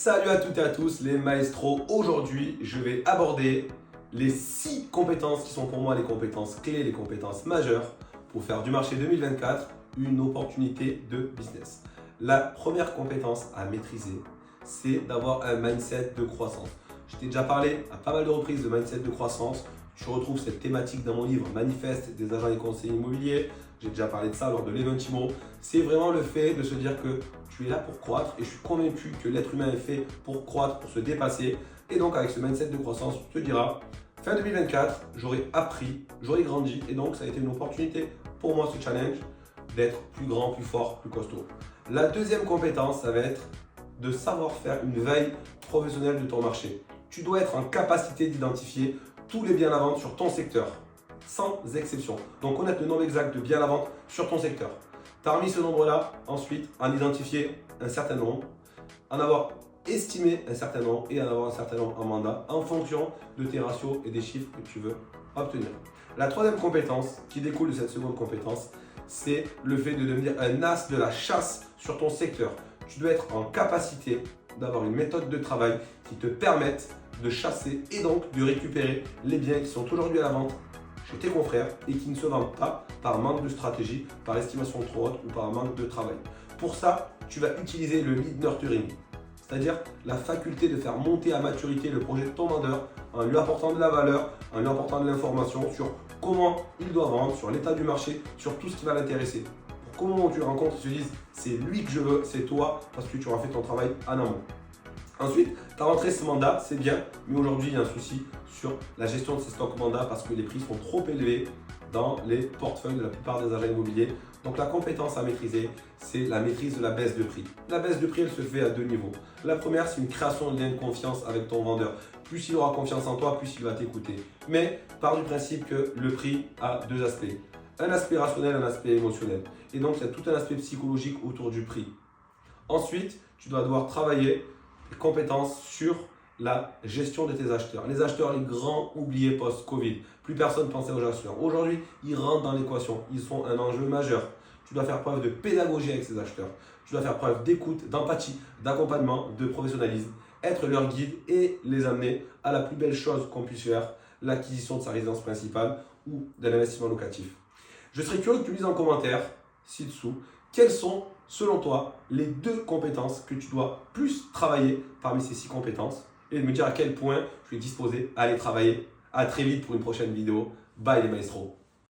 Salut à toutes et à tous les maestros. Aujourd'hui, je vais aborder les 6 compétences qui sont pour moi les compétences clés, les compétences majeures pour faire du marché 2024 une opportunité de business. La première compétence à maîtriser, c'est d'avoir un mindset de croissance. Je t'ai déjà parlé à pas mal de reprises de mindset de croissance. Tu retrouves cette thématique dans mon livre Manifeste des agents et conseillers immobiliers. J'ai déjà parlé de ça lors de l'Event Immo. C'est vraiment le fait de se dire que tu es là pour croître et je suis convaincu que l'être humain est fait pour croître, pour se dépasser. Et donc avec ce mindset de croissance, tu te diras, fin 2024, j'aurai appris, j'aurai grandi et donc ça a été une opportunité pour moi ce challenge d'être plus grand, plus fort, plus costaud. La deuxième compétence, ça va être de savoir faire une veille professionnelle de ton marché. Tu dois être en capacité d'identifier tous les biens à vendre sur ton secteur, sans exception. Donc connaître le nombre exact de biens à vendre sur ton secteur. Parmi ce nombre-là, ensuite, en identifier un certain nombre, en avoir estimé un certain nombre et en avoir un certain nombre en mandat en fonction de tes ratios et des chiffres que tu veux obtenir. La troisième compétence qui découle de cette seconde compétence, c'est le fait de devenir un as de la chasse sur ton secteur. Tu dois être en capacité d'avoir une méthode de travail qui te permette de chasser et donc de récupérer les biens qui sont aujourd'hui à la vente chez tes confrères et qui ne se vendent pas par manque de stratégie, par estimation trop haute ou par manque de travail. Pour ça, tu vas utiliser le lead nurturing, c'est-à-dire la faculté de faire monter à maturité le projet de ton vendeur en lui apportant de la valeur, en lui apportant de l'information sur comment il doit vendre, sur l'état du marché, sur tout ce qui va l'intéresser. Pour qu'au moment où tu le rencontres, tu te dises c'est lui que je veux, c'est toi, parce que tu auras fait ton travail en amont. Ensuite, tu as rentré ce mandat, c'est bien, mais aujourd'hui il y a un souci sur la gestion de ces stocks mandats parce que les prix sont trop élevés dans les portefeuilles de la plupart des agents immobiliers. Donc la compétence à maîtriser, c'est la maîtrise de la baisse de prix. La baisse de prix, elle se fait à deux niveaux. La première, c'est une création de lien de confiance avec ton vendeur. Plus il aura confiance en toi, plus il va t'écouter. Mais part du principe que le prix a deux aspects. Un aspect rationnel, un aspect émotionnel. Et donc il y a tout un aspect psychologique autour du prix. Ensuite, tu dois devoir travailler compétences sur la gestion de tes acheteurs. Les acheteurs, les grands oubliés post-Covid. Plus personne pensait aux acheteurs. Aujourd'hui, ils rentrent dans l'équation. Ils sont un enjeu majeur. Tu dois faire preuve de pédagogie avec ces acheteurs. Tu dois faire preuve d'écoute, d'empathie, d'accompagnement, de professionnalisme, être leur guide et les amener à la plus belle chose qu'on puisse faire, l'acquisition de sa résidence principale ou d'un investissement locatif. Je serais curieux que tu me dises en commentaire, ci-dessous, quelles sont, selon toi, les 2 compétences que tu dois plus travailler parmi ces 6 compétences et de me dire à quel point tu es disposé à aller travailler. À très vite pour une prochaine vidéo. Bye les maestros.